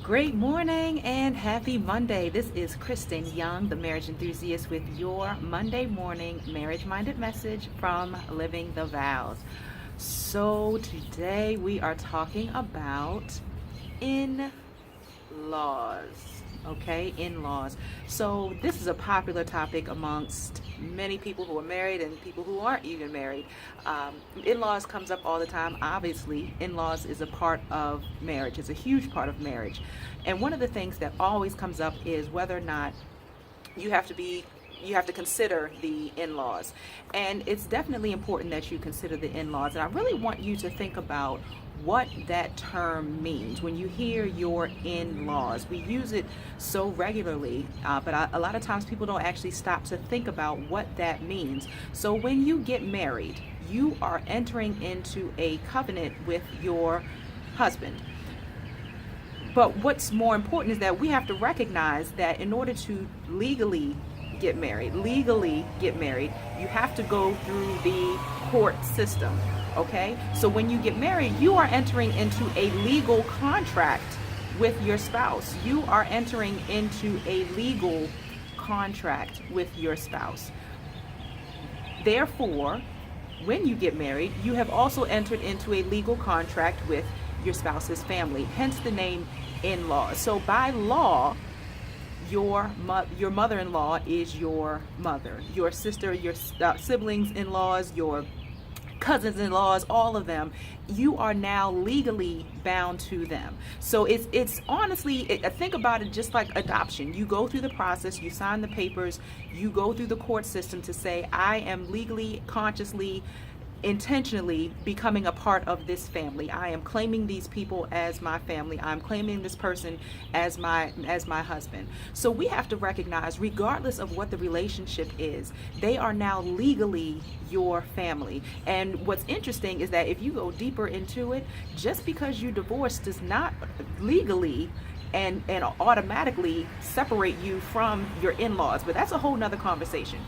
Great morning and happy Monday. This is Kristen Young, the marriage enthusiast, with your Monday morning marriage minded message from Living the Vows. So, today we are talking about in laws. Okay, in laws. So, this is a popular topic amongst many people who are married and people who aren't even married. In laws comes up all the time. Obviously, in laws is a part of marriage, it's a huge part of marriage. And one of the things that always comes up is whether or not you have to be you have to consider the in-laws, and it's definitely important that you consider the in-laws. And I really want you to think about what that term means when you hear your in-laws. We use it so regularly, but a lot of times people don't actually stop to think about what that means. So when you get married, you are entering into a covenant with your husband. But what's more important is that we have to recognize that in order to legally get married, you have to go through the court system. Okay? So when you get married, you are entering into a legal contract with your spouse. You are entering into a legal contract with your spouse. Therefore, when you get married, you have also entered into a legal contract with your spouse's family, hence the name in-law. So by law, your mother-in-law is your mother, your sister, your siblings in-laws, your cousins-in-laws, all of them, you are now legally bound to them. So it's honestly, think about it just like adoption. You go through the process, you sign the papers, you go through the court system to say, I am legally, consciously, intentionally becoming a part of this family. I am claiming these people as my family. I'm claiming this person as my husband. So we have to recognize, regardless of what the relationship is, they are now legally your family. And what's interesting is that if you go deeper into it, just because you divorce does not legally and automatically separate you from your in-laws. But that's a whole nother conversation.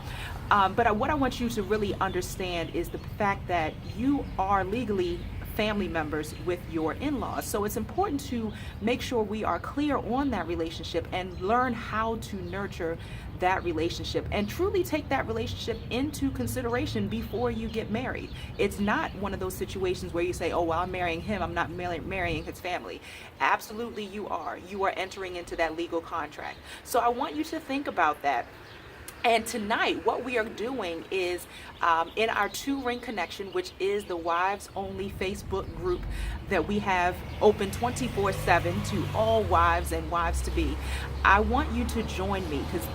But what I want you to really understand is the fact that you are legally family members with your in-laws. So it's important to make sure we are clear on that relationship and learn how to nurture that relationship and truly take that relationship into consideration before you get married. It's not one of those situations where you say, oh, well, I'm marrying him, I'm not marrying his family. Absolutely you are. You are entering into that legal contract. So I want you to think about that. And tonight, what we are doing is in our Two Ring Connection, which is the wives only Facebook group that we have open 24/7 to all wives and wives to be. I want you to join me because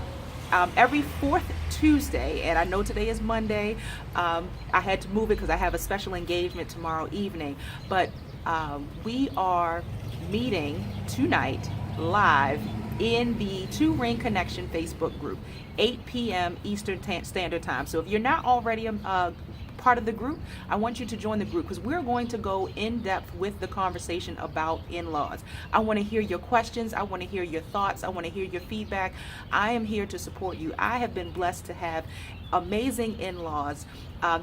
every fourth Tuesday, and I know today is Monday, I had to move it because I have a special engagement tomorrow evening, but we are meeting tonight live in the Two Ring Connection Facebook group, 8 p.m. Eastern Standard Time. So if you're not already part of the group, I want you to join the group because we're going to go in depth with the conversation about in-laws. I want to hear your questions. I want to hear your thoughts. I want to hear your feedback. I am here to support you. I have been blessed to have amazing in-laws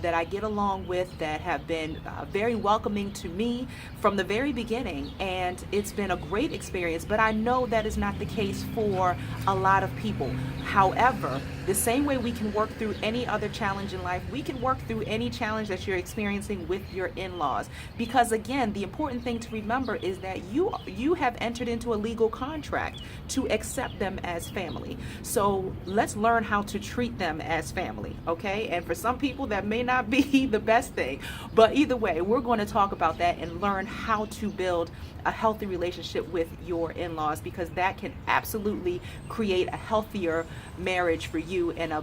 that I get along with that have been very welcoming to me from the very beginning, and it's been a great experience. But I know that is not the case for a lot of people. However, the same way we can work through any other challenge in life, we can work through any challenge that you're experiencing with your in-laws. Because again, the important thing to remember is that you have entered into a legal contract to accept them as family. So let's learn how to treat them as family, okay? And for some people that may not be the best thing, but either way, we're going to talk about that and learn how to build a healthy relationship with your in-laws, because that can absolutely create a healthier marriage for you and a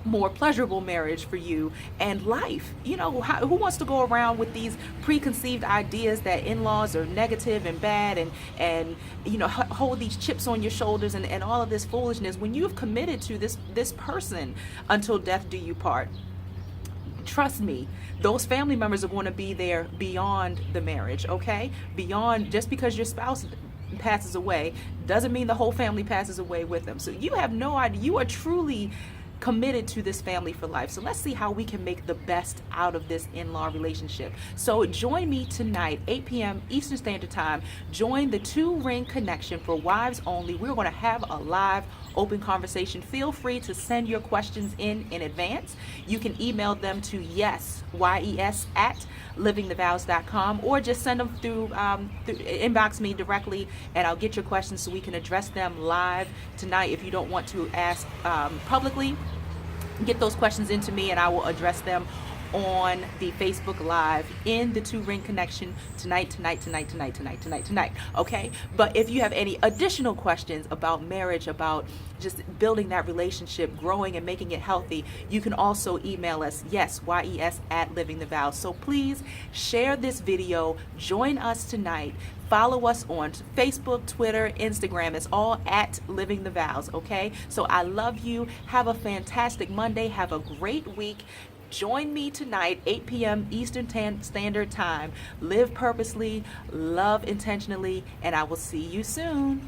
more pleasurable marriage for you and life. You know, who wants to go around with these preconceived ideas that in-laws are negative and bad and you know, hold these chips on your shoulders and all of this foolishness when you've committed to this person until death do you part? Trust me, those family members are going to be there beyond the marriage, okay? Beyond, just because your spouse passes away doesn't mean the whole family passes away with them. So you have no idea. You are truly committed to this family for life. So let's see how we can make the best out of this in-law relationship. So join me tonight, 8 p.m. Eastern Standard Time. Join the Two Ring Connection for wives only. We're going to have a live open conversation. Feel free to send your questions in advance. You can email them to yes at livingthevows.com, or just send them through inbox me directly, and I'll get your questions so we can address them live tonight. If you don't want to ask publicly, get those questions into me and I will address them on the Facebook Live in the Two Ring Connection tonight. Okay? But if you have any additional questions about marriage, about just building that relationship, growing and making it healthy, you can also email us, yes at Living the Vows. So please share this video. Join us tonight. Follow us on Facebook, Twitter, Instagram. It's all at Living the Vows, okay? So I love you. Have a fantastic Monday. Have a great week. Join me tonight, 8 p.m. Eastern Standard Time. Live purposely, love intentionally, and I will see you soon.